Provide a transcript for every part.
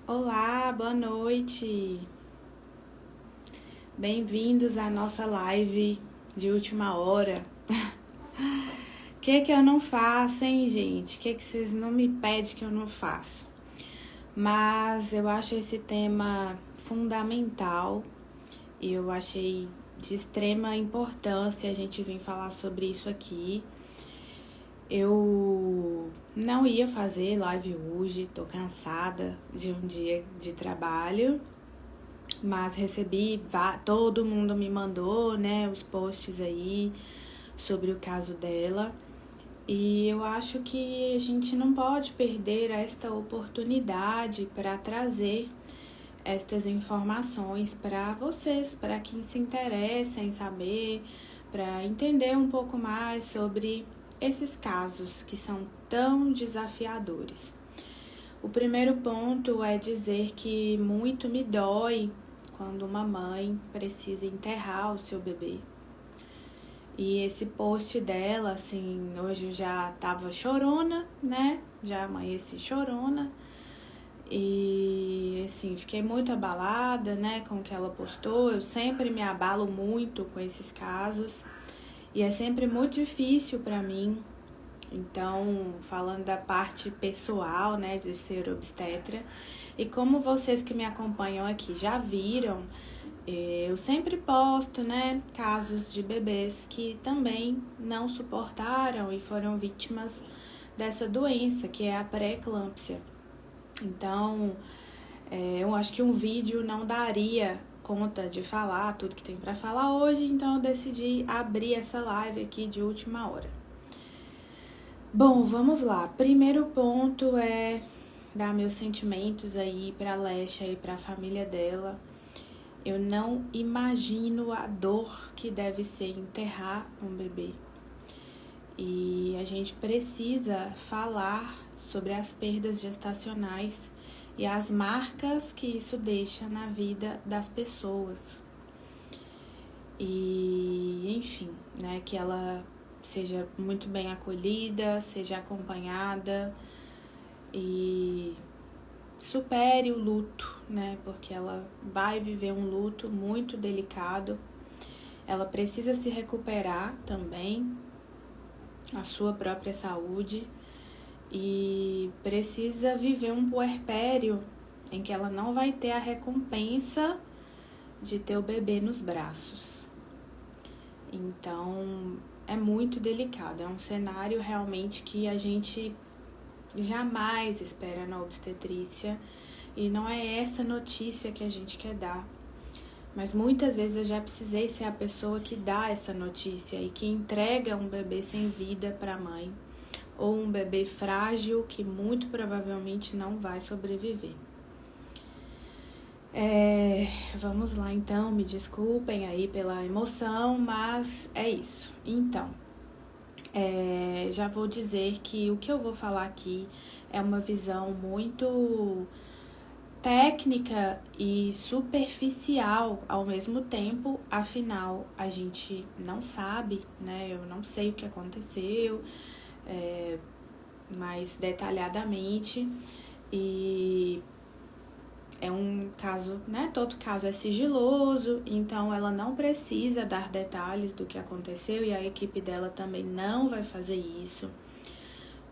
Olá, boa noite. Bem-vindos à nossa live de última hora. O que eu não faço, hein, gente? O que vocês não me pedem que eu não faço? Mas eu acho esse tema fundamental e eu achei de extrema importância a gente vir falar sobre isso aqui. Eu não ia fazer live hoje, tô cansada de um dia de trabalho. Mas recebi, todo mundo me mandou, né, os posts aí sobre o caso dela. E eu acho que a gente não pode perder esta oportunidade para trazer estas informações para vocês, para quem se interessa em saber, para entender um pouco mais sobre esses casos que são tão desafiadores. O primeiro ponto é dizer que muito me dói quando uma mãe precisa enterrar o seu bebê. E esse post dela, assim, hoje eu já tava chorona, né? Já amanheci chorona. E, assim, fiquei muito abalada, né, com o que ela postou. Eu sempre me abalo muito com esses casos. E é sempre muito difícil para mim. Então, falando da parte pessoal, né, de ser obstetra, e como vocês que me acompanham aqui já viram, eu sempre posto, né, casos de bebês que também não suportaram e foram vítimas dessa doença, que é a pré-eclâmpsia. Então, eu acho que um vídeo não daria conta de falar tudo que tem para falar hoje, então eu decidi abrir essa live aqui de última hora. Bom, vamos lá. Primeiro ponto é dar meus sentimentos aí pra Lesha e pra família dela. Eu não imagino a dor que deve ser enterrar um bebê. E a gente precisa falar sobre as perdas gestacionais e as marcas que isso deixa na vida das pessoas. E, enfim, né, que ela seja muito bem acolhida, seja acompanhada e supere o luto, né? Porque ela vai viver um luto muito delicado. Ela precisa se recuperar também, a sua própria saúde, e precisa viver um puerpério em que ela não vai ter a recompensa de ter o bebê nos braços. Então, é muito delicado, é um cenário realmente que a gente jamais espera na obstetrícia e não é essa notícia que a gente quer dar. Mas muitas vezes eu já precisei ser a pessoa que dá essa notícia e que entrega um bebê sem vida para a mãe ou um bebê frágil que muito provavelmente não vai sobreviver. Vamos lá então, me desculpem aí pela emoção, mas é isso. Então, já vou dizer que o que eu vou falar aqui é uma visão muito técnica e superficial ao mesmo tempo, afinal a gente não sabe, né? Eu não sei o que aconteceu mais detalhadamente e é um caso, né? Todo caso é sigiloso, então ela não precisa dar detalhes do que aconteceu e a equipe dela também não vai fazer isso.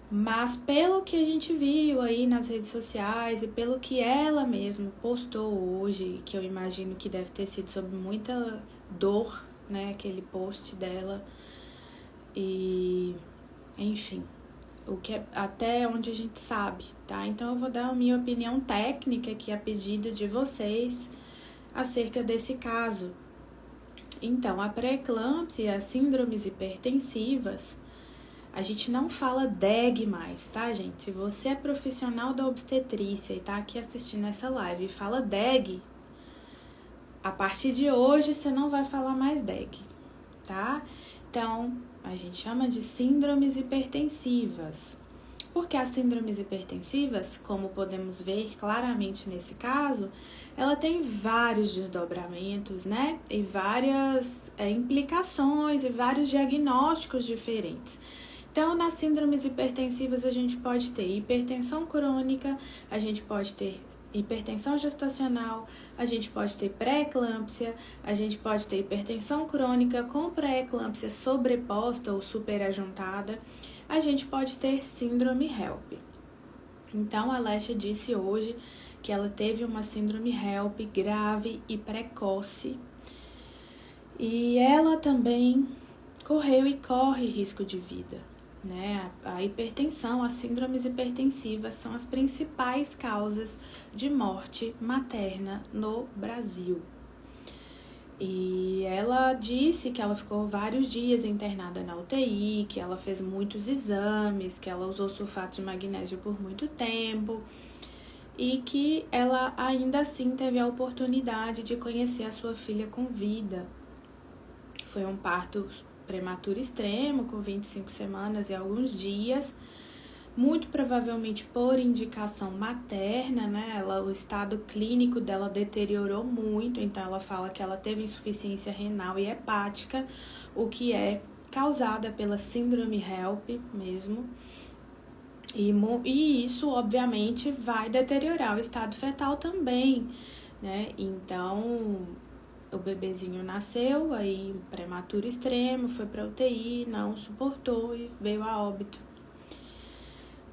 Mas pelo que a gente viu aí nas redes sociais e pelo que ela mesma postou hoje, que eu imagino que deve ter sido sob muita dor, né? Aquele post dela. E, enfim, o que é até onde a gente sabe, tá? Então eu vou dar a minha opinião técnica aqui a pedido de vocês acerca desse caso. Então, a pré-eclâmpsia e as síndromes hipertensivas, a gente não fala DEG mais, tá, gente? Se você é profissional da obstetrícia e tá aqui assistindo essa live e fala DEG, a partir de hoje você não vai falar mais DEG, tá? Então, a gente chama de síndromes hipertensivas. Porque as síndromes hipertensivas, como podemos ver claramente nesse caso, ela tem vários desdobramentos, né? E várias implicações e vários diagnósticos diferentes. Então, nas síndromes hipertensivas, a gente pode ter hipertensão crônica, a gente pode ter hipertensão gestacional, a gente pode ter pré-eclâmpsia, a gente pode ter hipertensão crônica com pré-eclâmpsia sobreposta ou superajuntada, a gente pode ter síndrome HELP. Então, a Alexia disse hoje que ela teve uma síndrome HELP grave e precoce. E ela também correu e corre risco de vida, né? A hipertensão, as síndromes hipertensivas são as principais causas de morte materna no Brasil. E ela disse que ela ficou vários dias internada na UTI, que ela fez muitos exames, que ela usou sulfato de magnésio por muito tempo e que ela ainda assim teve a oportunidade de conhecer a sua filha com vida. Foi um parto prematuro extremo, com 25 semanas e alguns dias, muito provavelmente por indicação materna, né? O estado clínico dela deteriorou muito, então ela fala que ela teve insuficiência renal e hepática, o que é causada pela síndrome HELP mesmo. E isso, obviamente, vai deteriorar o estado fetal também, né? Então, o bebezinho nasceu, aí prematuro extremo, foi para UTI, não suportou e veio a óbito.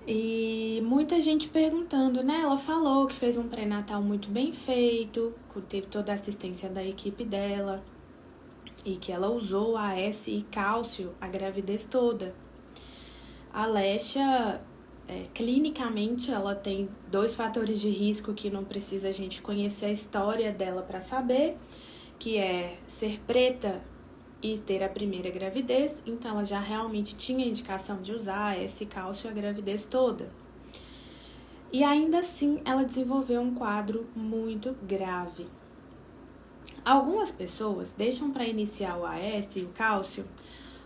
E muita gente perguntando, né? Ela falou que fez um pré-natal muito bem feito, teve toda a assistência da equipe dela e que ela usou AS e cálcio a gravidez toda. A Alexia, clinicamente, ela tem 2 fatores de risco que não precisa a gente conhecer a história dela para saber, que é ser preta e ter a primeira gravidez, então ela já realmente tinha indicação de usar esse cálcio a gravidez toda. E ainda assim, ela desenvolveu um quadro muito grave. Algumas pessoas deixam para iniciar o AS e o cálcio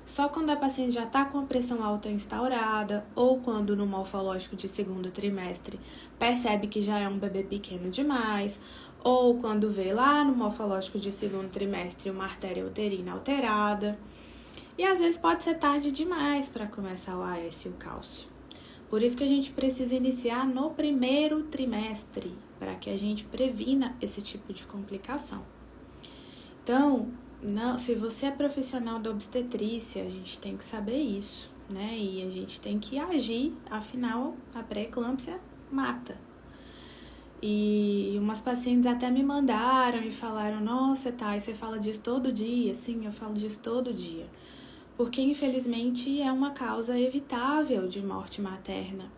só quando a paciente já está com a pressão alta instaurada ou quando no morfológico de 2º trimestre percebe que já é um bebê pequeno demais, ou quando vê lá no morfológico de 2º trimestre uma artéria uterina alterada. E às vezes pode ser tarde demais para começar o AS e o cálcio. Por isso que a gente precisa iniciar no 1º trimestre, para que a gente previna esse tipo de complicação. Então, se você é profissional da obstetrícia, a gente tem que saber isso, né? E a gente tem que agir, afinal, a pré-eclâmpsia mata. E umas pacientes até me mandaram e falaram, nossa, Thay, você fala disso todo dia? Sim, eu falo disso todo dia. Porque, infelizmente, é uma causa evitável de morte materna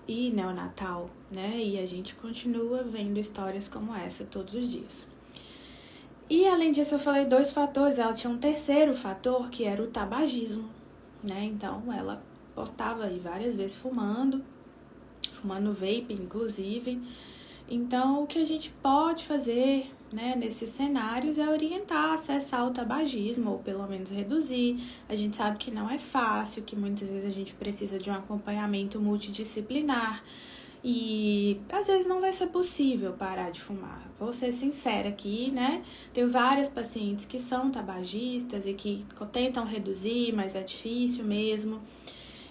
e neonatal, né? E a gente continua vendo histórias como essa todos os dias. E, além disso, eu falei 2 fatores. Ela tinha um 3º fator, que era o tabagismo, né? Então, ela postava aí várias vezes fumando vape, inclusive. Então, o que a gente pode fazer, né, nesses cenários é orientar a cessar o tabagismo, ou pelo menos reduzir. A gente sabe que não é fácil, que muitas vezes a gente precisa de um acompanhamento multidisciplinar. E às vezes não vai ser possível parar de fumar. Vou ser sincera aqui, né? Tenho várias pacientes que são tabagistas e que tentam reduzir, mas é difícil mesmo.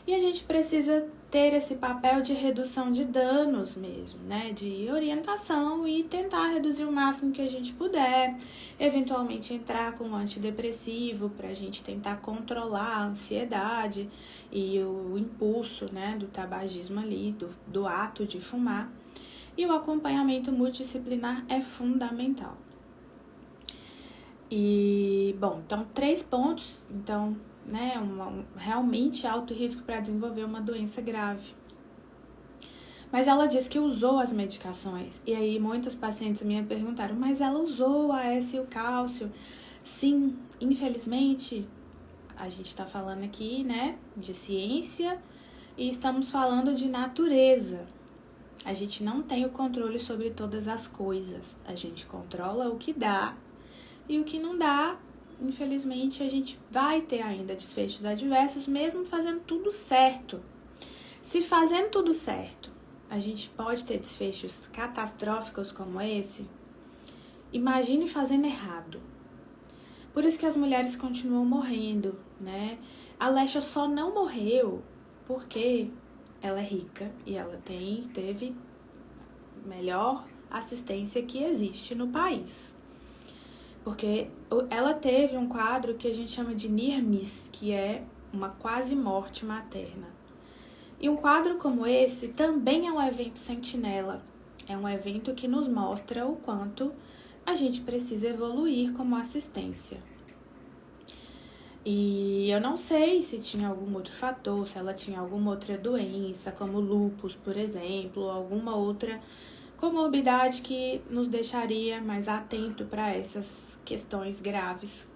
E a gente precisa ter esse papel de redução de danos mesmo, né? De orientação e tentar reduzir o máximo que a gente puder. Eventualmente entrar com um antidepressivo para a gente tentar controlar a ansiedade e o impulso, né, do tabagismo ali, do ato de fumar. E o acompanhamento multidisciplinar é fundamental. E, bom, então 3 pontos, então, né, realmente alto risco para desenvolver uma doença grave. Mas ela disse que usou as medicações, e aí muitas pacientes me perguntaram, mas ela usou o AS e o cálcio? Sim, infelizmente, a gente está falando aqui, né, de ciência e estamos falando de natureza. A gente não tem o controle sobre todas as coisas, a gente controla o que dá e o que não dá. Infelizmente, a gente vai ter ainda desfechos adversos, mesmo fazendo tudo certo. Se fazendo tudo certo, a gente pode ter desfechos catastróficos como esse, imagine fazendo errado. Por isso que as mulheres continuam morrendo, né? A Alexia só não morreu porque ela é rica e ela teve melhor assistência que existe no país. Porque ela teve um quadro que a gente chama de near miss, que é uma quase morte materna. E um quadro como esse também é um evento sentinela. É um evento que nos mostra o quanto a gente precisa evoluir como assistência. E eu não sei se tinha algum outro fator, se ela tinha alguma outra doença, como lúpus, por exemplo, ou alguma outra comorbidade que nos deixaria mais atento para essas questões graves.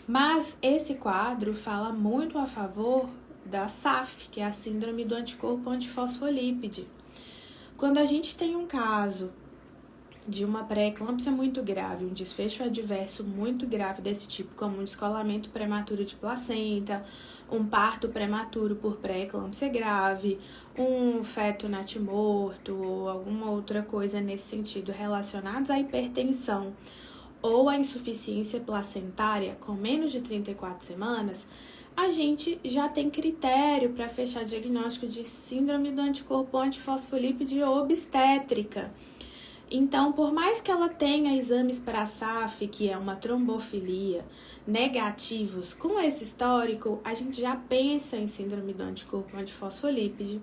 Mas esse quadro fala muito a favor da SAF, que é a síndrome do anticorpo antifosfolípide. Quando a gente tem um caso de uma pré-eclâmpsia muito grave, um desfecho adverso muito grave desse tipo, como um descolamento prematuro de placenta, um parto prematuro por pré-eclâmpsia grave, um feto natimorto ou alguma outra coisa nesse sentido relacionados à hipertensão ou à insuficiência placentária com menos de 34 semanas, a gente já tem critério para fechar diagnóstico de síndrome do anticorpo antifosfolípide obstétrica. Então, por mais que ela tenha exames para a SAF, que é uma trombofilia, negativos, com esse histórico, a gente já pensa em síndrome do anticorpo antifosfolípide.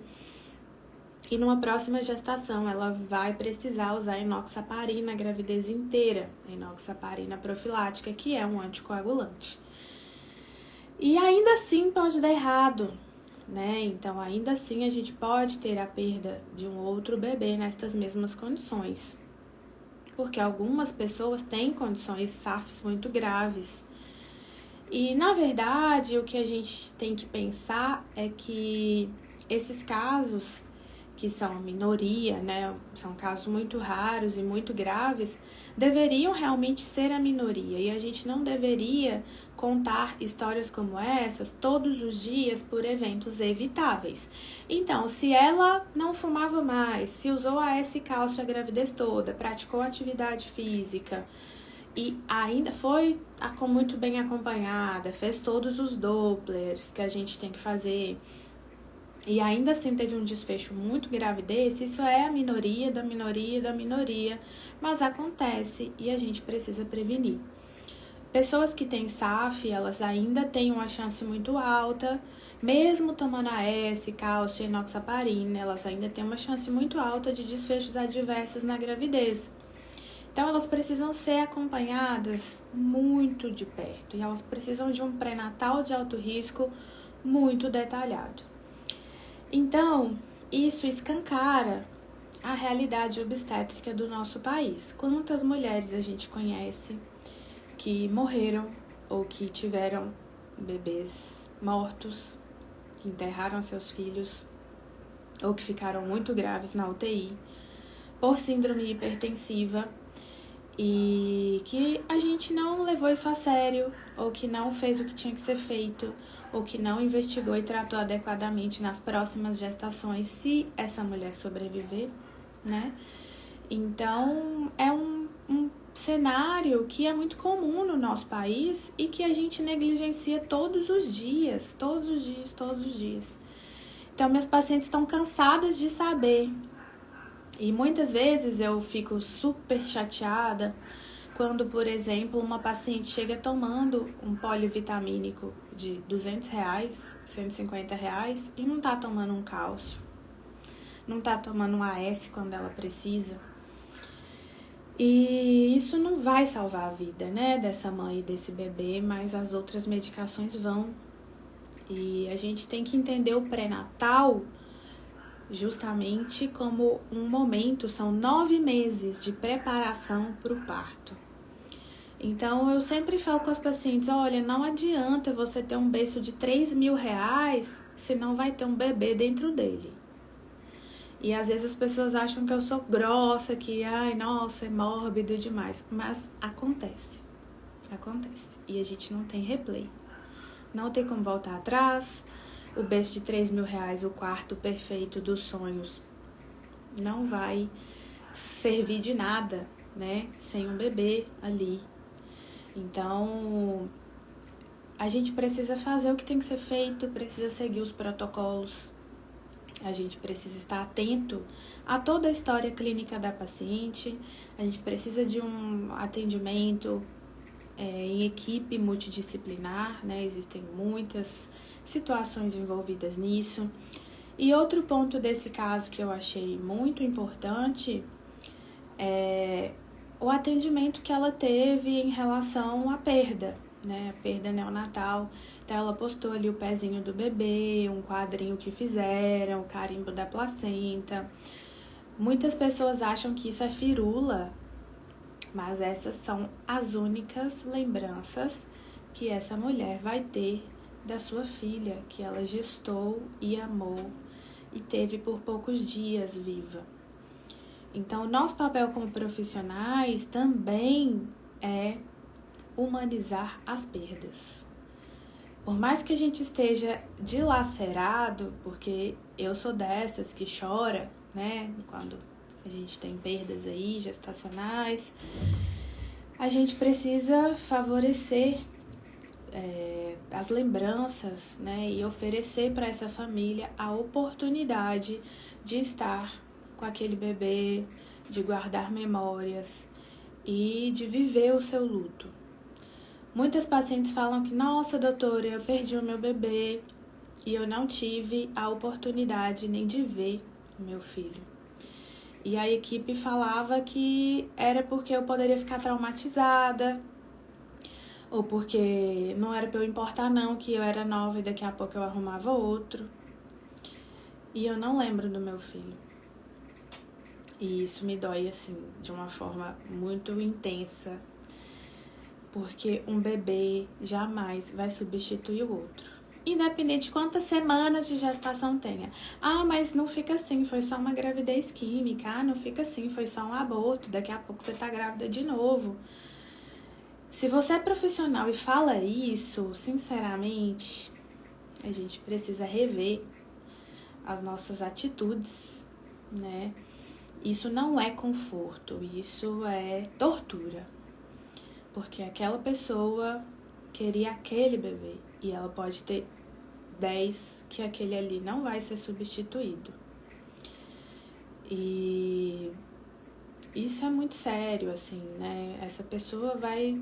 E numa próxima gestação, ela vai precisar usar enoxaparina a gravidez inteira, a enoxaparina profilática, que é um anticoagulante. E ainda assim pode dar errado, né? Então, ainda assim, a gente pode ter a perda de um outro bebê nestas mesmas condições. Porque algumas pessoas têm condições SAFs muito graves. E, na verdade, o que a gente tem que pensar é que esses casos, que são minoria, né? São casos muito raros e muito graves, deveriam realmente ser a minoria. E a gente não deveria contar histórias como essas todos os dias por eventos evitáveis. Então, se ela não fumava mais, se usou AS cálcio a gravidez toda, praticou atividade física e ainda foi muito bem acompanhada, fez todos os Dopplers que a gente tem que fazer, e ainda assim teve um desfecho muito grave desse, isso é a minoria da minoria da minoria, mas acontece e a gente precisa prevenir. Pessoas que têm SAF, elas ainda têm uma chance muito alta, mesmo tomando AS, cálcio e enoxaparina, elas ainda têm uma chance muito alta de desfechos adversos na gravidez. Então, elas precisam ser acompanhadas muito de perto e elas precisam de um pré-natal de alto risco muito detalhado. Então, isso escancara a realidade obstétrica do nosso país. Quantas mulheres a gente conhece que morreram ou que tiveram bebês mortos, que enterraram seus filhos ou que ficaram muito graves na UTI por síndrome hipertensiva e que a gente não levou isso a sério, ou que não fez o que tinha que ser feito, ou que não investigou e tratou adequadamente nas próximas gestações, se essa mulher sobreviver, né? Então, é um cenário que é muito comum no nosso país e que a gente negligencia todos os dias. Então, minhas pacientes estão cansadas de saber. E muitas vezes eu fico super chateada quando, por exemplo, uma paciente chega tomando um polivitamínico de R$200, R$150 e não tá tomando um cálcio, não tá tomando um AS quando ela precisa. E isso não vai salvar a vida, né, dessa mãe e desse bebê, mas as outras medicações vão. E a gente tem que entender o pré-natal justamente como um momento, são 9 meses de preparação para o parto. Então, eu sempre falo com as pacientes, olha, não adianta você ter um berço de R$3.000 se não vai ter um bebê dentro dele. E às vezes as pessoas acham que eu sou grossa, que, ai, nossa, é mórbido demais. Mas acontece. E a gente não tem replay. Não tem como voltar atrás. O berço de R$3.000, o quarto perfeito dos sonhos, não vai servir de nada, né? Sem um bebê ali. Então, a gente precisa fazer o que tem que ser feito, precisa seguir os protocolos. A gente precisa estar atento a toda a história clínica da paciente. A gente precisa de um atendimento em equipe multidisciplinar, né? Existem muitas situações envolvidas nisso. E outro ponto desse caso que eu achei muito importante é o atendimento que ela teve em relação à perda, né? A perda neonatal. Então, ela postou ali o pezinho do bebê, um quadrinho que fizeram, o carimbo da placenta. Muitas pessoas acham que isso é firula, mas essas são as únicas lembranças que essa mulher vai ter da sua filha, que ela gestou e amou e teve por poucos dias viva. Então, nosso papel como profissionais também é humanizar as perdas. Por mais que a gente esteja dilacerado, porque eu sou dessas que chora, né, quando a gente tem perdas aí gestacionais, a gente precisa favorecer as lembranças, né, e oferecer para essa família a oportunidade de estar com aquele bebê, de guardar memórias e de viver o seu luto. Muitas pacientes falam que, nossa, doutora, eu perdi o meu bebê e eu não tive a oportunidade nem de ver o meu filho. E a equipe falava que era porque eu poderia ficar traumatizada, ou porque não era pra eu importar não, que eu era nova e daqui a pouco eu arrumava outro. E eu não lembro do meu filho. E isso me dói, assim, de uma forma muito intensa, porque um bebê jamais vai substituir o outro, independente de quantas semanas de gestação tenha. Ah, mas não fica assim, foi só uma gravidez química. Ah, não fica assim, foi só um aborto, daqui a pouco você tá grávida de novo. Se você é profissional e fala isso, sinceramente, a gente precisa rever as nossas atitudes, né? Isso não é conforto, isso é tortura. Porque aquela pessoa queria aquele bebê e ela pode ter 10 que aquele ali não vai ser substituído. E isso é muito sério, assim, né? Essa pessoa vai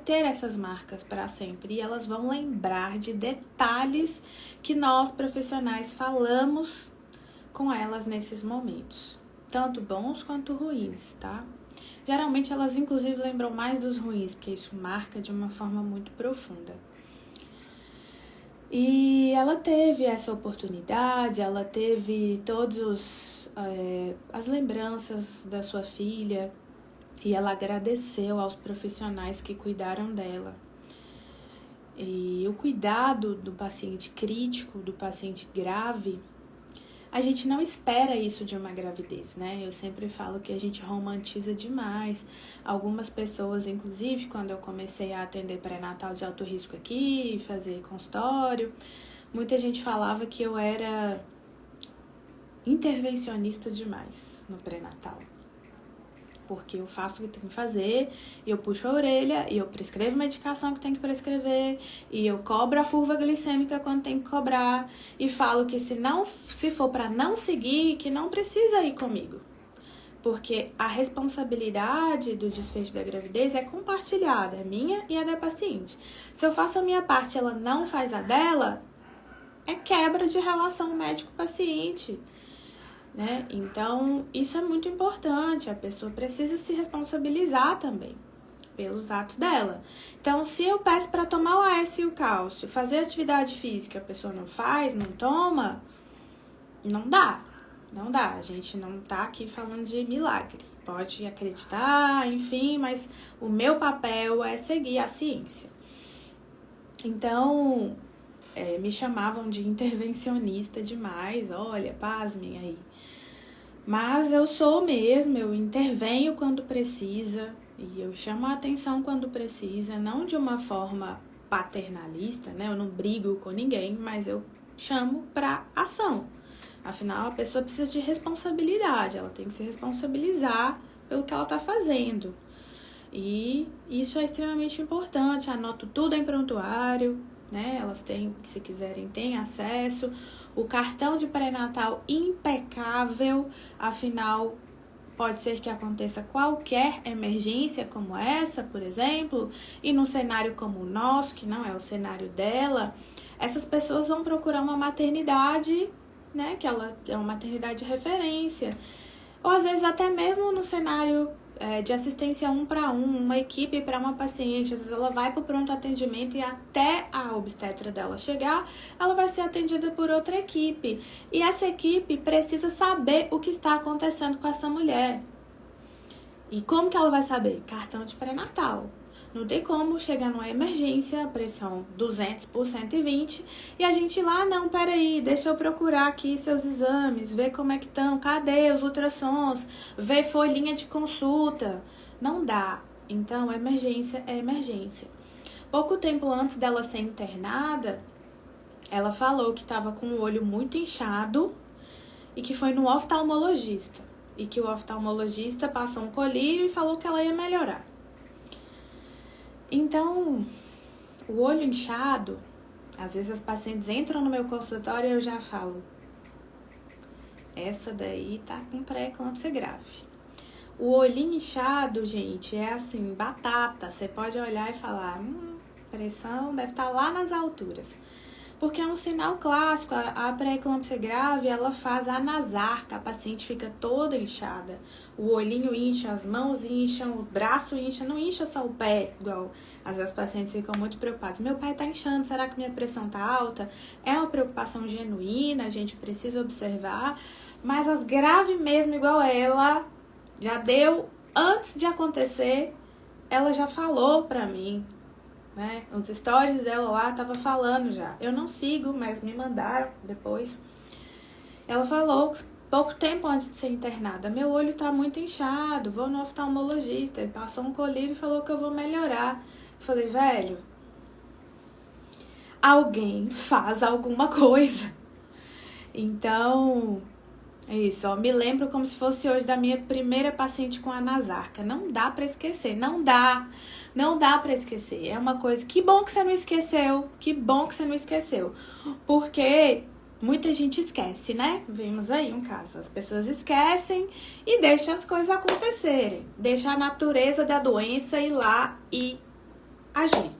ter essas marcas para sempre e elas vão lembrar de detalhes que nós profissionais falamos com elas nesses momentos, tanto bons quanto ruins, tá? Geralmente elas inclusive lembram mais dos ruins, porque isso marca de uma forma muito profunda. E ela teve essa oportunidade, ela teve todos as lembranças da sua filha e ela agradeceu aos profissionais que cuidaram dela. E o cuidado do paciente crítico, do paciente grave, a gente não espera isso de uma gravidez, né? Eu sempre falo que a gente romantiza demais. Algumas pessoas, inclusive, quando eu comecei a atender pré-natal de alto risco aqui, fazer consultório, muita gente falava que eu era intervencionista demais no pré-natal. Porque eu faço o que tem que fazer, e eu puxo a orelha, e eu prescrevo medicação que tem que prescrever, e eu cobro a curva glicêmica quando tem que cobrar, e falo que se for para não seguir, que não precisa ir comigo. Porque a responsabilidade do desfecho da gravidez é compartilhada, é minha e é da paciente. Se eu faço a minha parte e ela não faz a dela, é quebra de relação médico-paciente. Né? Então, isso é muito importante, a pessoa precisa se responsabilizar também pelos atos dela. Então, se eu peço para tomar o AS e o cálcio, fazer atividade física, a pessoa não faz, não toma, não dá, a gente não tá aqui falando de milagre, pode acreditar, enfim, mas o meu papel é seguir a ciência. Então, me chamavam de intervencionista demais, olha, pasmem aí. Mas eu sou mesmo, eu intervenho quando precisa e eu chamo a atenção quando precisa, não de uma forma paternalista, né? Eu não brigo com ninguém, mas eu chamo para ação. Afinal, a pessoa precisa de responsabilidade, ela tem que se responsabilizar pelo que ela está fazendo. E isso é extremamente importante, anoto tudo em prontuário, né? Elas têm, se quiserem, têm acesso. O cartão de pré-natal impecável, afinal, pode ser que aconteça qualquer emergência como essa, por exemplo, e num cenário como o nosso, que não é o cenário dela, essas pessoas vão procurar uma maternidade, né, que ela é uma maternidade de referência. Ou às vezes até mesmo no cenário de assistência 1-1, uma equipe para uma paciente, às vezes ela vai para o pronto atendimento e até a obstetra dela chegar, ela vai ser atendida por outra equipe. E essa equipe precisa saber o que está acontecendo com essa mulher. E como que ela vai saber? Cartão de pré-natal. Não tem como chegar numa emergência, pressão 200 por 120, e a gente lá, não, peraí, deixa eu procurar aqui seus exames, ver como é que estão, cadê os ultrassons, ver folhinha de consulta. Não dá. Então, emergência é emergência. Pouco tempo antes dela ser internada, ela falou que estava com o olho muito inchado e que foi no oftalmologista. E que o oftalmologista passou um colírio e falou que ela ia melhorar. Então, o olho inchado, às vezes as pacientes entram no meu consultório e eu já falo, essa daí tá com pré-eclâmpsia grave. O olhinho inchado, gente, é assim, batata. Você pode olhar e falar, pressão deve estar lá nas alturas. Porque é um sinal clássico, a pré-eclâmpsia grave, ela faz a anasarca, a paciente fica toda inchada. O olhinho incha, as mãos incham, o braço incha, não incha só o pé, igual às vezes as pacientes ficam muito preocupadas. Meu pai tá inchando, será que minha pressão tá alta? É uma preocupação genuína, a gente precisa observar, mas as graves mesmo, igual ela, já deu, antes de acontecer, ela já falou pra mim, né? Os stories dela lá tava falando já. Eu não sigo, mas me mandaram depois. Ela falou pouco tempo antes de ser internada, meu olho tá muito inchado, vou no oftalmologista. Ele passou um colírio e falou que eu vou melhorar. Eu falei, velho, alguém faz alguma coisa. Então, é isso, ó. Me lembro como se fosse hoje da minha primeira paciente com anasarca. Não dá pra esquecer, não dá pra esquecer. É uma coisa, que bom que você não esqueceu, porque muita gente esquece, né? Vimos aí um caso, as pessoas esquecem e deixam as coisas acontecerem. Deixa a natureza da doença ir lá e agir.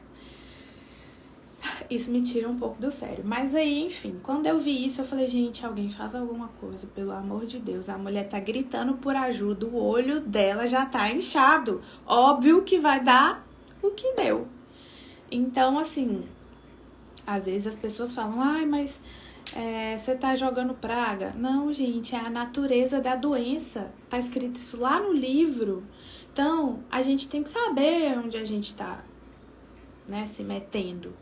Isso me tira um pouco do sério. Mas aí, enfim, quando eu vi isso, eu falei, gente, alguém faz alguma coisa, pelo amor de Deus. A mulher tá gritando por ajuda, o olho dela já tá inchado. Óbvio que vai dar o que deu. Então, assim, às vezes as pessoas falam, ai, mas você tá jogando praga. Não, gente, é a natureza da doença. Tá escrito isso lá no livro. Então, a gente tem que saber onde a gente tá, né, se metendo.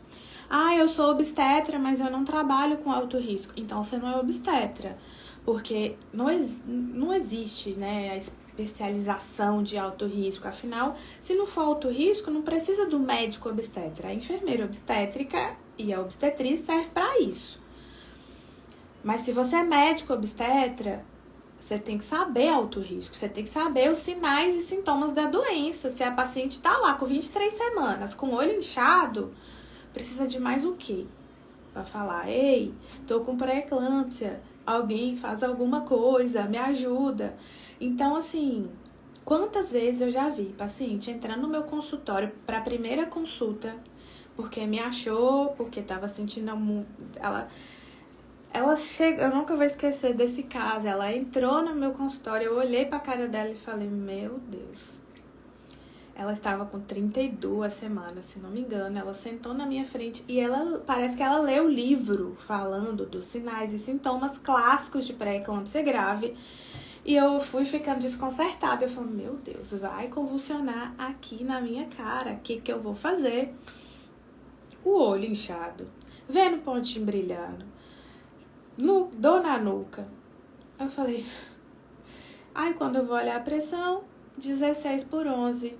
Ah, eu sou obstetra, mas eu não trabalho com alto risco. Então, você não é obstetra. Porque não existe, né, a especialização de alto risco. Afinal, se não for alto risco, não precisa do médico obstetra. A enfermeira obstétrica e a obstetriz serve para isso. Mas se você é médico obstetra, você tem que saber alto risco. Você tem que saber os sinais e sintomas da doença. Se a paciente está lá com 23 semanas, com o olho inchado, precisa de mais o quê? Pra falar, ei, tô com pré-eclâmpsia, alguém faz alguma coisa, me ajuda. Então, assim, quantas vezes eu já vi paciente entrando no meu consultório pra primeira consulta, porque me achou, porque tava sentindo ela chega, eu nunca vou esquecer desse caso, ela entrou no meu consultório, eu olhei pra cara dela e falei, meu Deus. Ela estava com 32 semanas, se não me engano. Ela sentou na minha frente e parece que ela leu o livro falando dos sinais e sintomas clássicos de pré-eclâmpsia grave. E eu fui ficando desconcertada. Eu falei, meu Deus, vai convulsionar aqui na minha cara. O que eu vou fazer? O olho inchado, vendo o pontinho brilhando, dor na nuca. Eu falei, quando eu vou olhar a pressão, 16/11.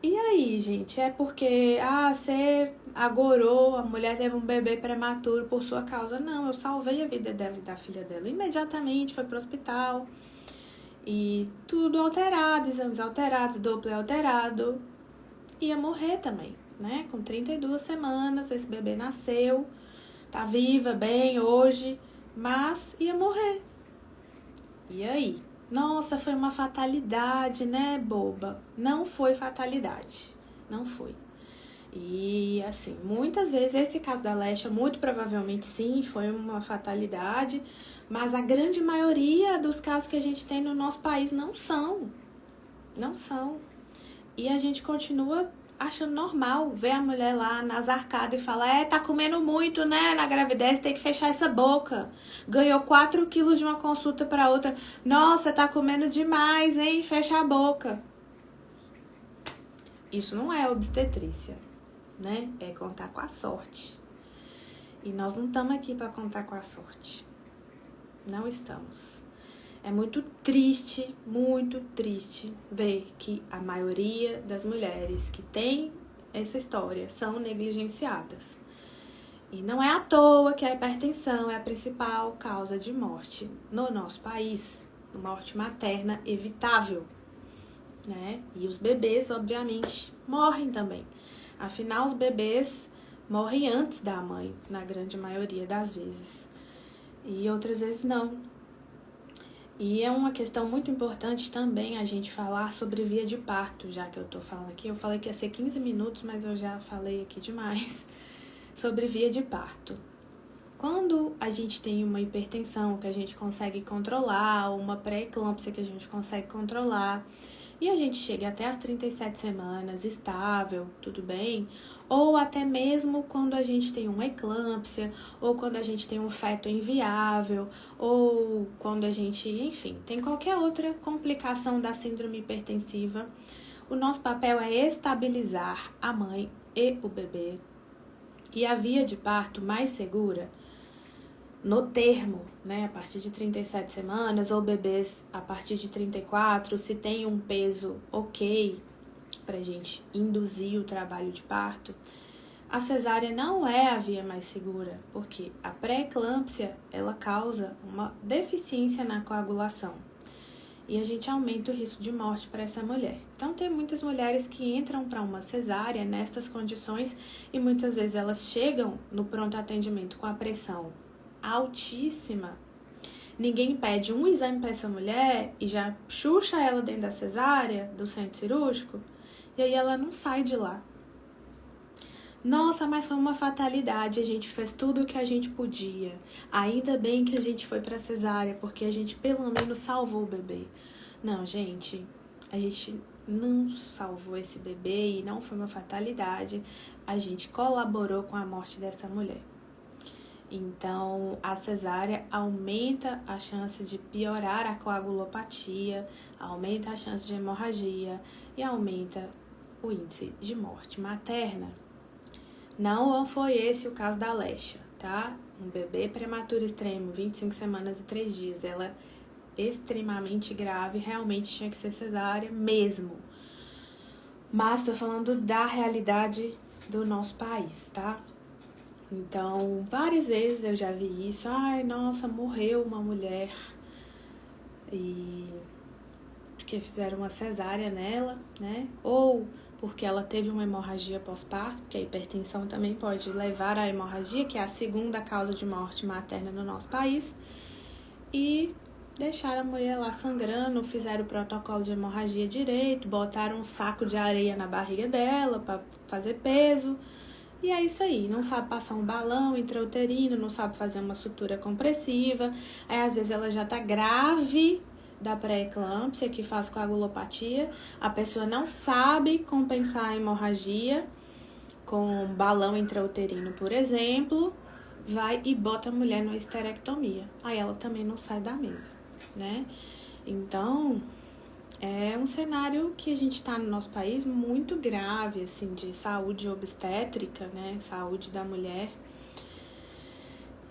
E aí, gente, é porque, você agorou, a mulher teve um bebê prematuro por sua causa. Não, eu salvei a vida dela e da filha dela. Imediatamente foi pro hospital. E tudo alterado, exames alterados, Doppler alterado. Ia morrer também. né? Com 32 semanas, esse bebê nasceu, tá viva, bem, hoje, mas ia morrer. E aí? Nossa, foi uma fatalidade, né, boba? Não foi fatalidade, não foi. E, assim, muitas vezes esse caso da Alexa, muito provavelmente sim, foi uma fatalidade, mas a grande maioria dos casos que a gente tem no nosso país não são. Não são. E a gente continua achando normal ver a mulher lá nas arcadas e falar: tá comendo muito, né? Na gravidez tem que fechar essa boca. Ganhou 4 quilos de uma consulta para outra. Nossa, tá comendo demais, hein? Fecha a boca. Isso não é obstetrícia, né? É contar com a sorte. E nós não estamos aqui para contar com a sorte. Não estamos. É muito triste ver que a maioria das mulheres que tem essa história são negligenciadas. E não é à toa que a hipertensão é a principal causa de morte no nosso país, morte materna evitável, né? E os bebês, obviamente, morrem também. Afinal, os bebês morrem antes da mãe, na grande maioria das vezes. E outras vezes não. E é uma questão muito importante também a gente falar sobre via de parto, já que eu tô falando aqui. Eu falei que ia ser 15 minutos, mas eu já falei aqui demais sobre via de parto. Quando a gente tem uma hipertensão que a gente consegue controlar, ou uma pré-eclâmpsia que a gente consegue controlar, e a gente chega até as 37 semanas, estável, tudo bem, ou até mesmo quando a gente tem uma eclâmpsia, ou quando a gente tem um feto inviável, ou quando a gente, enfim, tem qualquer outra complicação da síndrome hipertensiva, o nosso papel é estabilizar a mãe e o bebê. E a via de parto mais segura, no termo, né, a partir de 37 semanas, ou bebês a partir de 34, se tem um peso ok pra gente induzir o trabalho de parto, a cesárea não é a via mais segura, porque a pré-eclâmpsia, ela causa uma deficiência na coagulação e a gente aumenta o risco de morte para essa mulher. Então, tem muitas mulheres que entram para uma cesárea nestas condições e muitas vezes elas chegam no pronto atendimento com a pressão altíssima. Ninguém pede um exame para essa mulher e já chucha ela dentro da cesárea, do centro cirúrgico, e aí ela não sai de lá. Nossa, mas foi uma fatalidade, a gente fez tudo o que a gente podia. Ainda bem que a gente foi pra cesárea, porque a gente pelo menos salvou o bebê. Não, gente, a gente não salvou esse bebê e não foi uma fatalidade. A gente colaborou com a morte dessa mulher. Então, a cesárea aumenta a chance de piorar a coagulopatia, aumenta a chance de hemorragia e aumenta o índice de morte materna. Não foi esse o caso da Alexa, tá? Um bebê prematuro extremo, 25 semanas e 3 dias. Ela é extremamente grave, realmente tinha que ser cesárea mesmo. Mas tô falando da realidade do nosso país, tá? Então, várias vezes eu já vi isso. Ai, nossa, morreu uma mulher e porque fizeram uma cesárea nela, né? Ou porque ela teve uma hemorragia pós-parto, porque a hipertensão também pode levar à hemorragia, que é a segunda causa de morte materna no nosso país. E deixaram a mulher lá sangrando, fizeram o protocolo de hemorragia direito, botaram um saco de areia na barriga dela para fazer peso. E é isso aí, não sabe passar um balão intrauterino, não sabe fazer uma sutura compressiva. Aí, às vezes, ela já tá grave da pré-eclâmpsia, que faz coagulopatia. A pessoa não sabe compensar a hemorragia com balão intrauterino, por exemplo. Vai e bota a mulher numa esterectomia. Aí ela também não sai da mesa, né? Então, é um cenário que a gente tá no nosso país muito grave, assim, de saúde obstétrica, né? Saúde da mulher.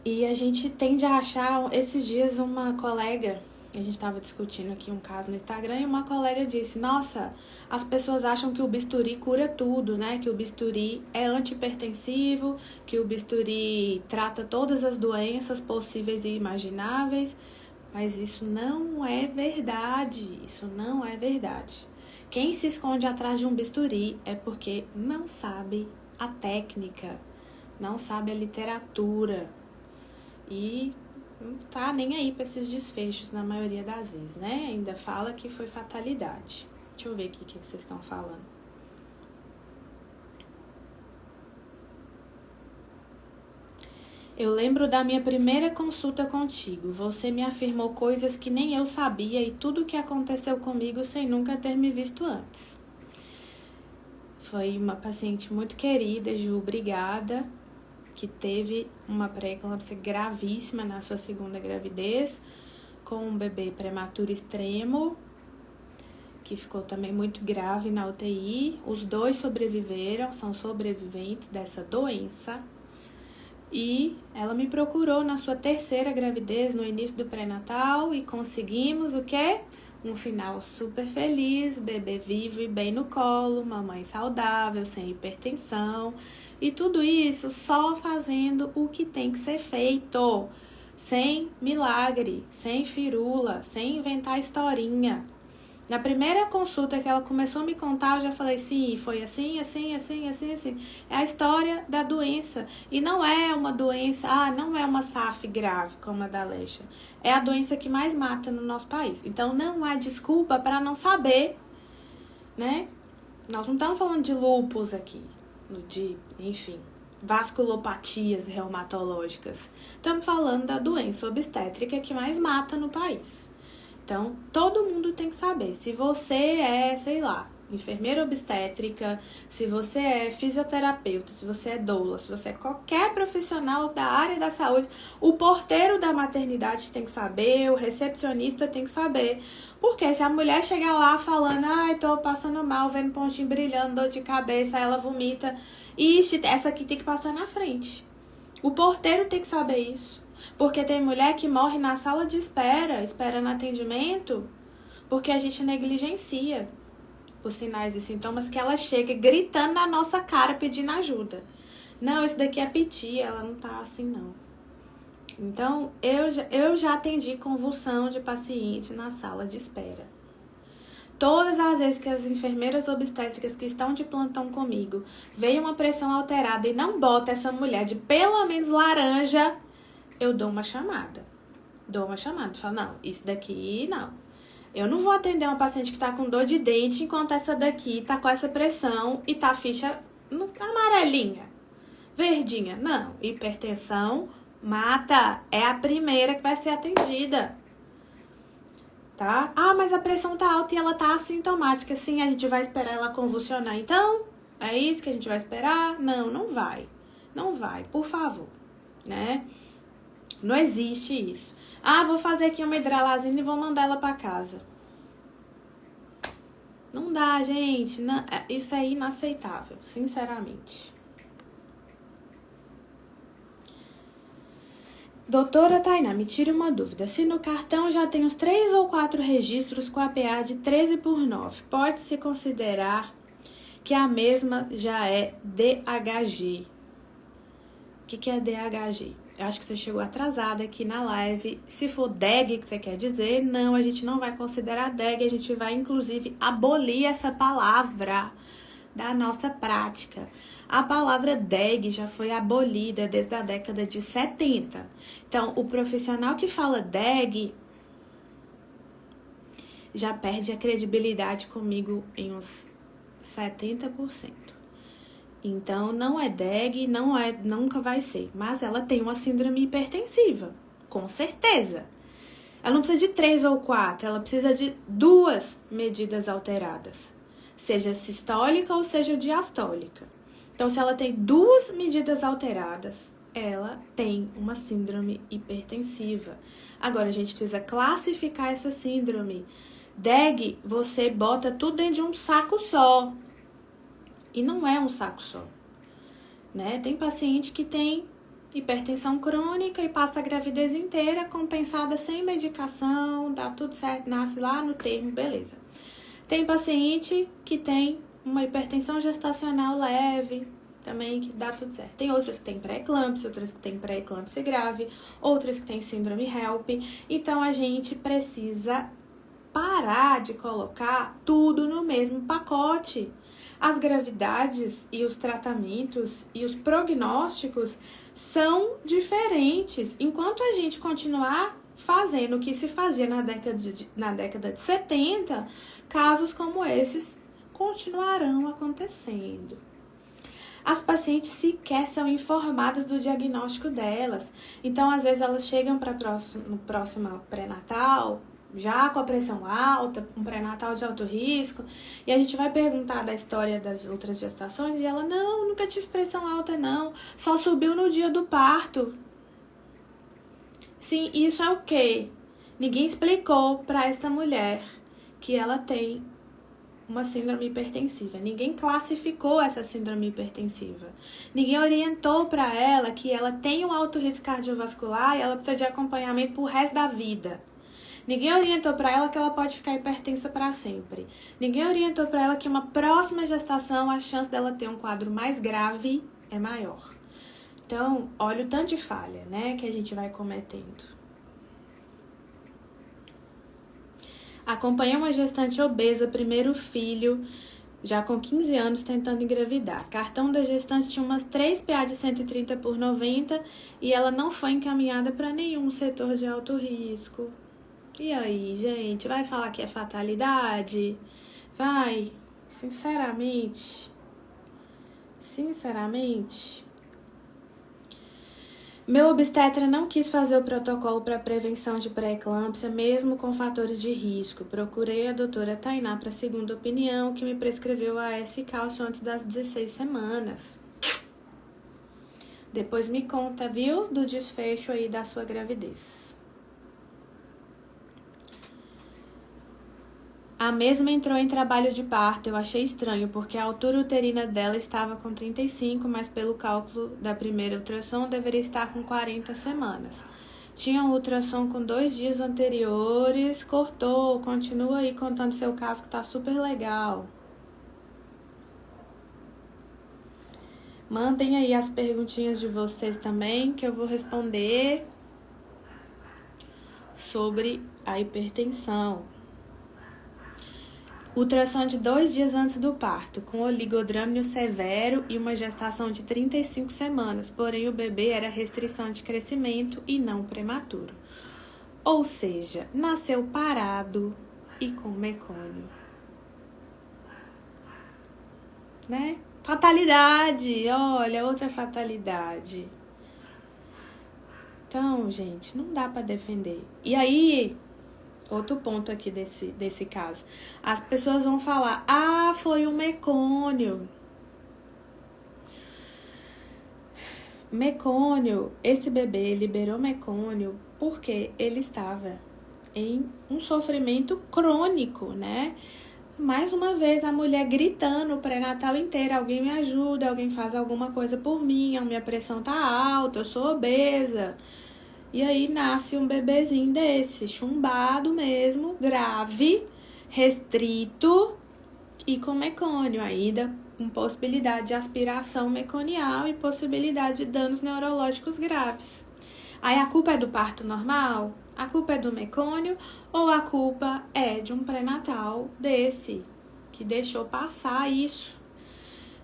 E a gente tende a achar, esses dias uma colega, a gente estava discutindo aqui um caso no Instagram, e uma colega disse, nossa, as pessoas acham que o bisturi cura tudo, né? Que o bisturi é antihipertensivo, que o bisturi trata todas as doenças possíveis e imagináveis. Mas isso não é verdade, isso não é verdade. Quem se esconde atrás de um bisturi é porque não sabe a técnica, não sabe a literatura e não tá nem aí para esses desfechos na maioria das vezes, né? Ainda fala que foi fatalidade. Deixa eu ver aqui o que vocês estão falando. Eu lembro da minha primeira consulta contigo. Você me afirmou coisas que nem eu sabia e tudo o que aconteceu comigo sem nunca ter me visto antes. Foi uma paciente muito querida, Ju, obrigada, que teve uma pré-eclâmpsia gravíssima na sua segunda gravidez, com um bebê prematuro extremo, que ficou também muito grave na UTI. Os dois sobreviveram, são sobreviventes dessa doença. E ela me procurou na sua terceira gravidez, no início do pré-natal, e conseguimos o quê? Um final super feliz, bebê vivo e bem no colo, mamãe saudável, sem hipertensão. E tudo isso só fazendo o que tem que ser feito. Sem milagre, sem firula, sem inventar historinha. Na primeira consulta que ela começou a me contar, eu já falei, sim, foi assim. É a história da doença. E não é uma doença, não é uma SAF grave como a da Alexa. É a doença que mais mata no nosso país. Então, não há desculpa para não saber, né? Nós não estamos falando de lúpus aqui, enfim, vasculopatias reumatológicas. Estamos falando da doença obstétrica que mais mata no país. Então, todo mundo tem que saber. Se você é, sei lá, enfermeira obstétrica, se você é fisioterapeuta, se você é doula, se você é qualquer profissional da área da saúde, o porteiro da maternidade tem que saber, o recepcionista tem que saber. Porque se a mulher chegar lá falando, tô passando mal, vendo pontinho brilhando, dor de cabeça, ela vomita, essa aqui tem que passar na frente. O porteiro tem que saber isso. Porque tem mulher que morre na sala de espera, esperando atendimento, porque a gente negligencia os sinais e sintomas que ela chega gritando na nossa cara pedindo ajuda. Não, isso daqui é piti, ela não tá assim não. Então, eu já atendi convulsão de paciente na sala de espera. Todas as vezes que as enfermeiras obstétricas que estão de plantão comigo veem uma pressão alterada e não bota essa mulher de pelo menos laranja, eu dou uma chamada. Falo, não, isso daqui não. Eu não vou atender uma paciente que tá com dor de dente enquanto essa daqui tá com essa pressão e tá a ficha amarelinha, verdinha. Não, hipertensão mata. É a primeira que vai ser atendida. Tá? Mas a pressão tá alta e ela tá assintomática. Sim, a gente vai esperar ela convulsionar. Então, é isso que a gente vai esperar? Não, não vai. Não vai, por favor, né? Não existe isso. Vou fazer aqui uma hidralazina e vou mandar ela para casa. Não dá, gente. Não, isso é inaceitável, sinceramente. Doutora Tainá, me tire uma dúvida. Se no cartão já tem os 3 ou 4 registros com a PA de 13/9, pode-se considerar que a mesma já é DHG? O que é DHG? Eu acho que você chegou atrasada aqui na live. Se for DEG que você quer dizer, não, a gente não vai considerar DEG. A gente vai, inclusive, abolir essa palavra da nossa prática. A palavra DEG já foi abolida desde a década de 70. Então, o profissional que fala DEG já perde a credibilidade comigo em uns 70%. Então, não é DEG, nunca vai ser. Mas ela tem uma síndrome hipertensiva, com certeza. Ela não precisa de 3 ou 4, ela precisa de 2 medidas alteradas. Seja sistólica ou seja diastólica. Então, se ela tem 2 medidas alteradas, ela tem uma síndrome hipertensiva. Agora, a gente precisa classificar essa síndrome. DEG, você bota tudo dentro de um saco só. E não é um saco só, né? Tem paciente que tem hipertensão crônica e passa a gravidez inteira compensada sem medicação, dá tudo certo, nasce lá no termo, beleza. Tem paciente que tem uma hipertensão gestacional leve, também que dá tudo certo. Tem outras que tem pré-eclâmpsia, outras que tem pré-eclâmpsia grave, outras que tem síndrome HELP. Então, a gente precisa parar de colocar tudo no mesmo pacote. As gravidades e os tratamentos e os prognósticos são diferentes. Enquanto a gente continuar fazendo o que se fazia na década de 70, casos como esses continuarão acontecendo. As pacientes sequer são informadas do diagnóstico delas. Então, às vezes, elas chegam para no próximo pré-natal, já com a pressão alta, com pré-natal de alto risco, e a gente vai perguntar da história das outras gestações, e ela, não, nunca tive pressão alta, não, só subiu no dia do parto. Sim, isso é o quê? Ninguém explicou para esta mulher que ela tem uma síndrome hipertensiva. Ninguém classificou essa síndrome hipertensiva. Ninguém orientou para ela que ela tem um alto risco cardiovascular e ela precisa de acompanhamento pro resto da vida. Ninguém orientou para ela que ela pode ficar hipertensa para sempre. Ninguém orientou para ela que uma próxima gestação a chance dela ter um quadro mais grave é maior. Então, olha o tanto de falha, né, que a gente vai cometendo. Acompanhei uma gestante obesa, primeiro filho, já com 15 anos, tentando engravidar. Cartão da gestante tinha umas 3 PA de 130 por 90 e ela não foi encaminhada para nenhum setor de alto risco. E aí, gente, vai falar que é fatalidade? Vai, sinceramente. Meu obstetra não quis fazer o protocolo para prevenção de pré-eclâmpsia, mesmo com fatores de risco. Procurei a doutora Tainá para segunda opinião, que me prescreveu AS e cálcio antes das 16 semanas. Depois me conta, viu, do desfecho aí da sua gravidez. A mesma entrou em trabalho de parto. Eu achei estranho, porque a altura uterina dela estava com 35, mas pelo cálculo da primeira ultrassom deveria estar com 40 semanas. Tinha um ultrassom com 2 dias anteriores, cortou, continua aí contando seu caso que tá super legal. Mandem aí as perguntinhas de vocês também, que eu vou responder sobre a hipertensão. Ultrassom de 2 dias antes do parto, com oligodrâmio severo e uma gestação de 35 semanas, porém o bebê era restrição de crescimento e não prematuro. Ou seja, nasceu parado e com mecônio. Né? Fatalidade, olha, outra fatalidade. Então, gente, não dá pra defender. E aí, outro ponto aqui desse caso. As pessoas vão falar, foi um mecônio. Mecônio, esse bebê liberou mecônio porque ele estava em um sofrimento crônico, né? Mais uma vez, a mulher gritando o pré-natal inteiro, alguém me ajuda, alguém faz alguma coisa por mim, a minha pressão tá alta, eu sou obesa. E aí nasce um bebezinho desse, chumbado mesmo, grave, restrito e com mecônio, ainda com possibilidade de aspiração meconial e possibilidade de danos neurológicos graves. Aí a culpa é do parto normal? A culpa é do mecônio? Ou a culpa é de um pré-natal desse, que deixou passar isso?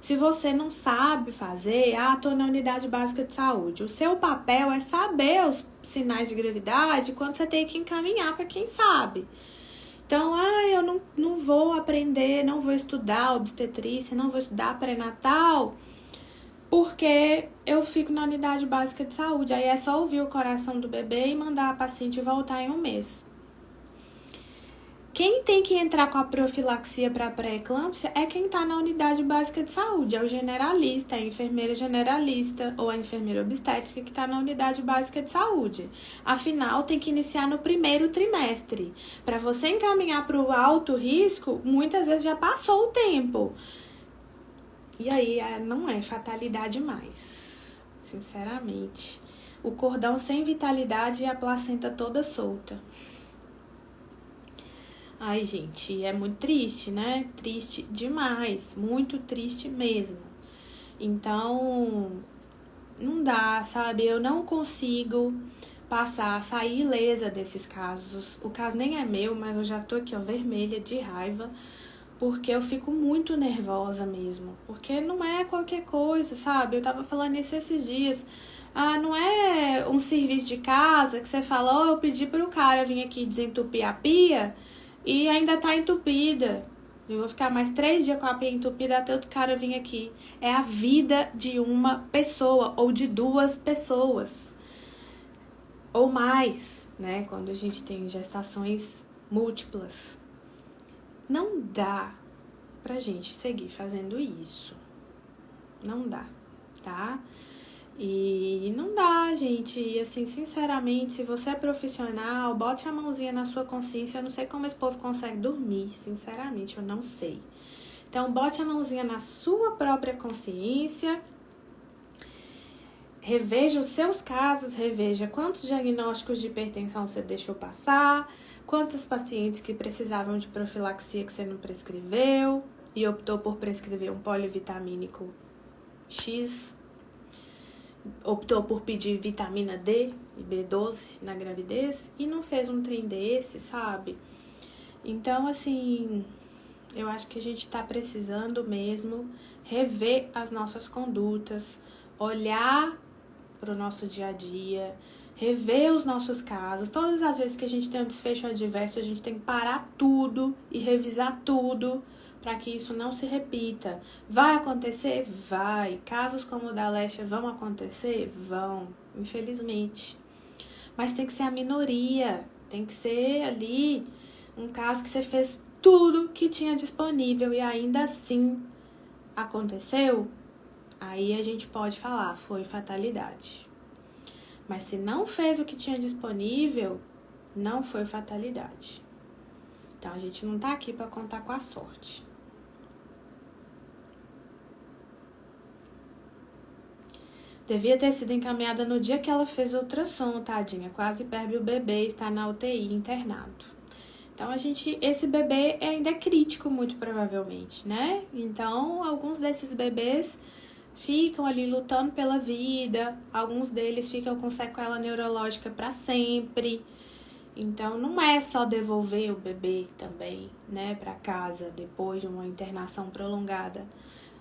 Se você não sabe fazer, tô na unidade básica de saúde. O seu papel é saber os sinais de gravidade quando você tem que encaminhar para quem sabe. Então, eu não vou aprender, não vou estudar obstetrícia, não vou estudar pré-natal, porque eu fico na unidade básica de saúde. Aí é só ouvir o coração do bebê e mandar a paciente voltar em um mês. Quem tem que entrar com a profilaxia para pré-eclâmpsia é quem está na unidade básica de saúde, é o generalista, a enfermeira generalista ou a enfermeira obstétrica que está na unidade básica de saúde. Afinal, tem que iniciar no primeiro trimestre. Para você encaminhar para o alto risco, muitas vezes já passou o tempo. E aí, não é fatalidade mais, sinceramente. O cordão sem vitalidade e a placenta toda solta. Ai, gente, é muito triste, né? Triste demais, muito triste mesmo. Então, não dá, sabe? Eu não consigo sair ilesa desses casos. O caso nem é meu, mas eu já tô aqui, ó, vermelha de raiva, porque eu fico muito nervosa mesmo, porque não é qualquer coisa, sabe? Eu tava falando isso esses dias. Ah, não é um serviço de casa que você fala, eu pedi pro cara vir aqui desentupir a pia e ainda tá entupida. Eu vou ficar mais 3 dias com a pia entupida até outro cara vir aqui. É a vida de uma pessoa ou de 2 pessoas. Ou mais, né? Quando a gente tem gestações múltiplas. Não dá pra gente seguir fazendo isso. Não dá, tá? E não dá, gente. E assim, sinceramente, se você é profissional, bote a mãozinha na sua consciência. Eu não sei como esse povo consegue dormir, sinceramente, eu não sei. Então, bote a mãozinha na sua própria consciência. Reveja os seus casos, reveja quantos diagnósticos de hipertensão você deixou passar, quantos pacientes que precisavam de profilaxia que você não prescreveu e optou por prescrever um polivitamínico X, optou por pedir vitamina D e B12 na gravidez e não fez um trem desse, sabe? Então, assim, eu acho que a gente tá precisando mesmo rever as nossas condutas, olhar para o nosso dia a dia, rever os nossos casos. Todas as vezes que a gente tem um desfecho adverso, a gente tem que parar tudo e revisar tudo para que isso não se repita. Vai acontecer? Vai. Casos como o da Alexia vão acontecer? Vão, infelizmente. Mas tem que ser a minoria, tem que ser ali um caso que você fez tudo que tinha disponível e ainda assim aconteceu. Aí a gente pode falar, foi fatalidade. Mas se não fez o que tinha disponível, não foi fatalidade. Então a gente não tá aqui para contar com a sorte. Devia ter sido encaminhada no dia que ela fez o ultrassom, tadinha. Quase perde o bebê, está na UTI internado. Então, esse bebê ainda é crítico, muito provavelmente, né? Então, alguns desses bebês ficam ali lutando pela vida, alguns deles ficam com sequela neurológica para sempre. Então, não é só devolver o bebê também, né, para casa depois de uma internação prolongada.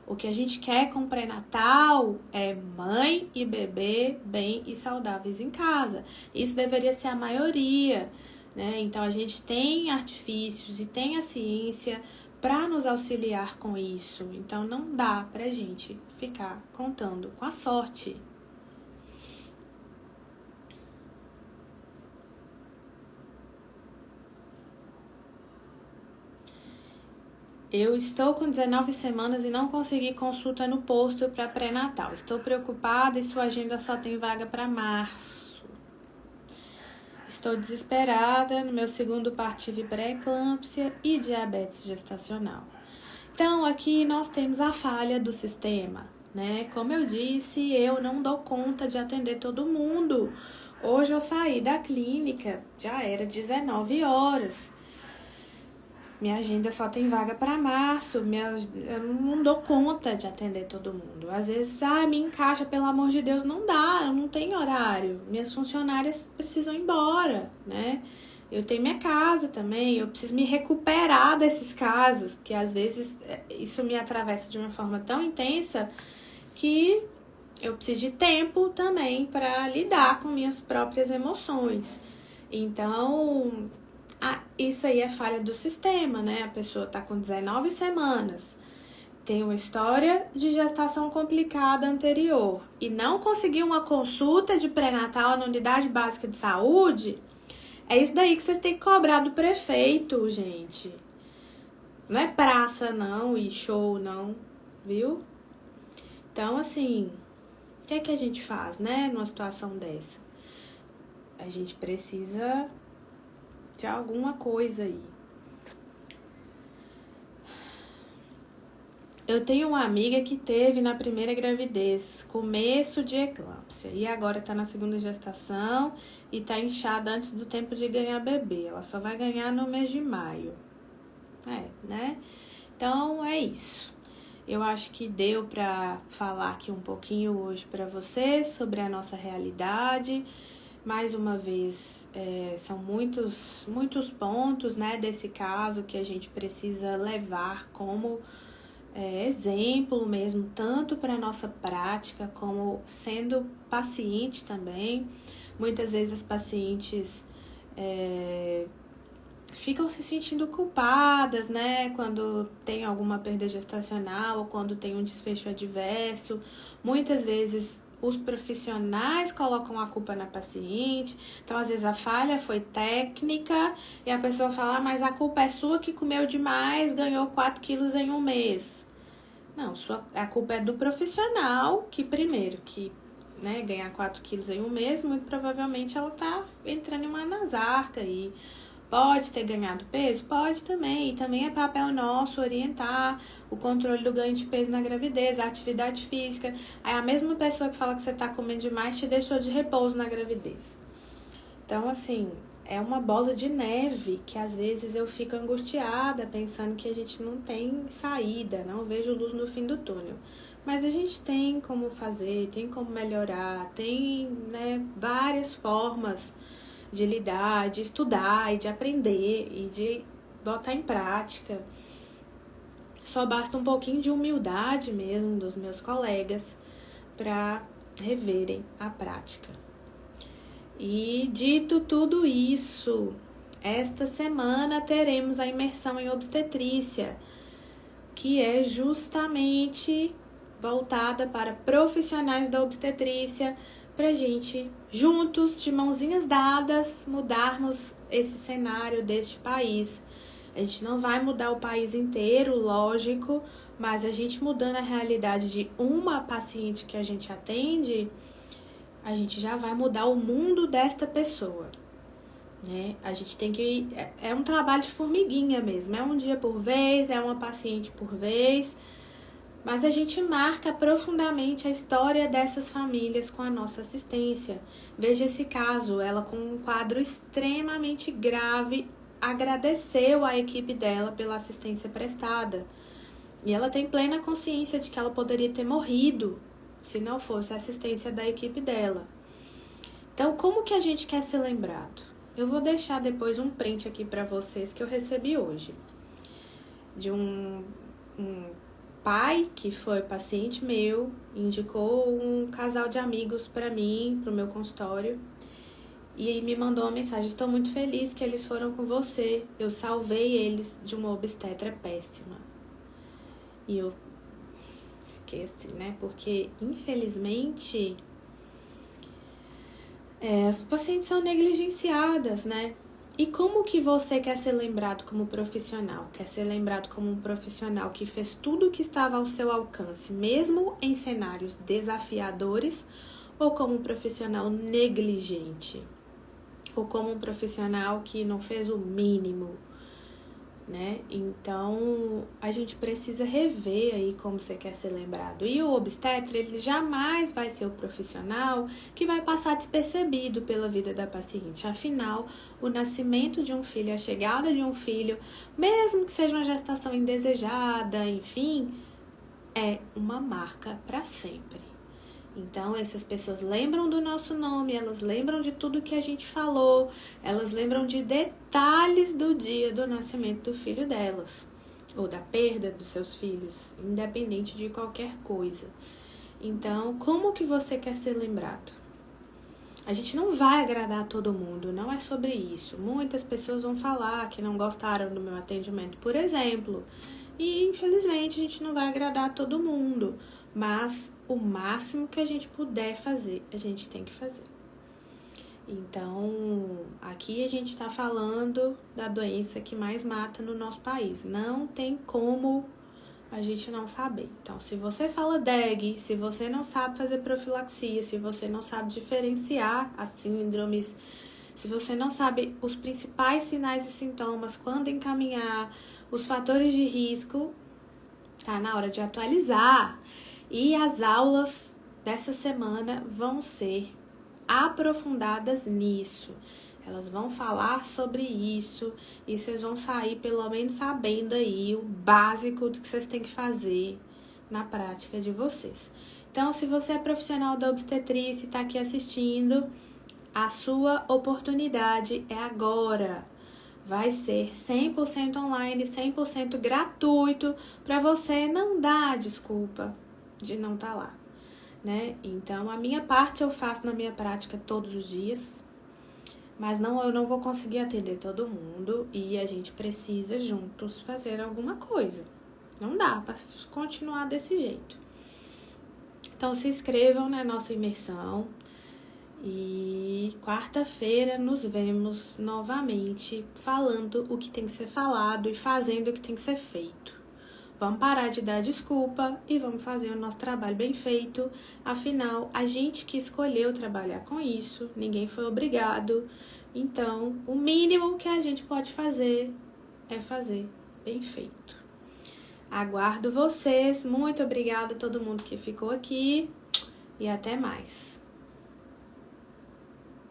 O que a gente quer com o pré-natal é mãe e bebê bem e saudáveis em casa. Isso deveria ser a maioria, né? Então, a gente tem artifícios e tem a ciência para nos auxiliar com isso. Então, não dá pra gente ficar contando com a sorte. Eu estou com 19 semanas e não consegui consulta no posto para pré-natal. Estou preocupada e sua agenda só tem vaga para março. Estou desesperada. No meu segundo parto tive pré-eclâmpsia e diabetes gestacional. Então, aqui nós temos a falha do sistema, né? Como eu disse, eu não dou conta de atender todo mundo. Hoje eu saí da clínica, já era 19 horas. Minha agenda só tem vaga para março, eu não dou conta de atender todo mundo. Às vezes, me encaixa, pelo amor de Deus, não dá, eu não tenho horário. Minhas funcionárias precisam ir embora, né? Eu tenho minha casa também, eu preciso me recuperar desses casos, porque às vezes isso me atravessa de uma forma tão intensa que eu preciso de tempo também para lidar com minhas próprias emoções. Então, isso aí é falha do sistema, né? A pessoa tá com 19 semanas, tem uma história de gestação complicada anterior e não conseguiu uma consulta de pré-natal na unidade básica de saúde. É isso daí que vocês têm que cobrar do prefeito, gente. Não é praça, não, e show, não, viu? Então, assim, o que é que a gente faz, né, numa situação dessa? A gente precisa de alguma coisa aí. Eu tenho uma amiga que teve na primeira gravidez, começo de eclâmpsia, e agora tá na segunda gestação e tá inchada antes do tempo de ganhar bebê. Ela só vai ganhar no mês de maio. Né? Então, é isso. Eu acho que deu pra falar aqui um pouquinho hoje pra vocês sobre a nossa realidade. Mais uma vez, são muitos pontos, né, desse caso que a gente precisa levar como exemplo mesmo, tanto para a nossa prática como sendo paciente também. Muitas vezes as pacientes ficam se sentindo culpadas, né, quando tem alguma perda gestacional ou quando tem um desfecho adverso. Muitas vezes os profissionais colocam a culpa na paciente, então às vezes a falha foi técnica e a pessoa fala, mas a culpa é sua que comeu demais, ganhou 4 quilos em um mês. Não, a culpa é do profissional que primeiro, né, ganhar 4 quilos em um mês, muito provavelmente ela tá entrando em uma nasarca e pode ter ganhado peso? Pode também. E também é papel nosso orientar o controle do ganho de peso na gravidez, a atividade física. Aí a mesma pessoa que fala que você tá comendo demais te deixou de repouso na gravidez. Então, assim, é uma bola de neve que às vezes eu fico angustiada pensando que a gente não tem saída, não vejo luz no fim do túnel. Mas a gente tem como fazer, tem como melhorar, tem, né, várias formas de lidar, de estudar e de aprender e de botar em prática. Só basta um pouquinho de humildade mesmo dos meus colegas para reverem a prática. E dito tudo isso, esta semana teremos a imersão em obstetrícia, que é justamente voltada para profissionais da obstetrícia, pra gente, juntos, de mãozinhas dadas, mudarmos esse cenário deste país. A gente não vai mudar o país inteiro, lógico, mas a gente mudando a realidade de uma paciente que a gente atende, a gente já vai mudar o mundo desta pessoa, né? A gente tem que... É um trabalho de formiguinha mesmo, é um dia por vez, é uma paciente por vez, mas a gente marca profundamente a história dessas famílias com a nossa assistência. Veja esse caso, ela com um quadro extremamente grave, agradeceu a equipe dela pela assistência prestada. E ela tem plena consciência de que ela poderia ter morrido se não fosse a assistência da equipe dela. Então, como que a gente quer ser lembrado? Eu vou deixar depois um print aqui para vocês que eu recebi hoje. De um pai que foi paciente meu, indicou um casal de amigos para mim, para o meu consultório, e me mandou uma mensagem: estou muito feliz que eles foram com você, eu salvei eles de uma obstetra péssima. E eu fiquei assim, né, porque infelizmente as pacientes são negligenciadas, né? E como que você quer ser lembrado como profissional? Quer ser lembrado como um profissional que fez tudo o que estava ao seu alcance, mesmo em cenários desafiadores, ou como um profissional negligente? Ou como um profissional que não fez o mínimo, né? Então, a gente precisa rever aí como você quer ser lembrado. E o obstetra, ele jamais vai ser o profissional que vai passar despercebido pela vida da paciente. Afinal, o nascimento de um filho, a chegada de um filho, mesmo que seja uma gestação indesejada, enfim, é uma marca para sempre. Então, essas pessoas lembram do nosso nome, elas lembram de tudo que a gente falou, elas lembram de detalhes do dia do nascimento do filho delas, ou da perda dos seus filhos, independente de qualquer coisa. Então, como que você quer ser lembrado? A gente não vai agradar a todo mundo, não é sobre isso. Muitas pessoas vão falar que não gostaram do meu atendimento, por exemplo, e infelizmente a gente não vai agradar a todo mundo, mas o máximo que a gente puder fazer, a gente tem que fazer. Então, aqui a gente está falando da doença que mais mata no nosso país. Não tem como a gente não saber. Então, se você fala DEG, se você não sabe fazer profilaxia, se você não sabe diferenciar as síndromes, se você não sabe os principais sinais e sintomas, quando encaminhar, os fatores de risco, tá na hora de atualizar. E as aulas dessa semana vão ser aprofundadas nisso. Elas vão falar sobre isso e vocês vão sair pelo menos sabendo aí o básico do que vocês têm que fazer na prática de vocês. Então, se você é profissional da obstetrícia e está aqui assistindo, A sua oportunidade é agora. Vai ser 100% online, 100% gratuito, para você não dar desculpa de não estar lá, né? Então, a minha parte eu faço na minha prática todos os dias, mas eu não vou conseguir atender todo mundo e a gente precisa juntos fazer alguma coisa. Não dá para continuar desse jeito. Então, se inscrevam na nossa imersão. E quarta-feira nos vemos novamente falando o que tem que ser falado e fazendo o que tem que ser feito. Vamos parar de dar desculpa e vamos fazer o nosso trabalho bem feito. Afinal, a gente que escolheu trabalhar com isso, ninguém foi obrigado. Então, o mínimo que a gente pode fazer é fazer bem feito. Aguardo vocês. Muito obrigada a todo mundo que ficou aqui e até mais.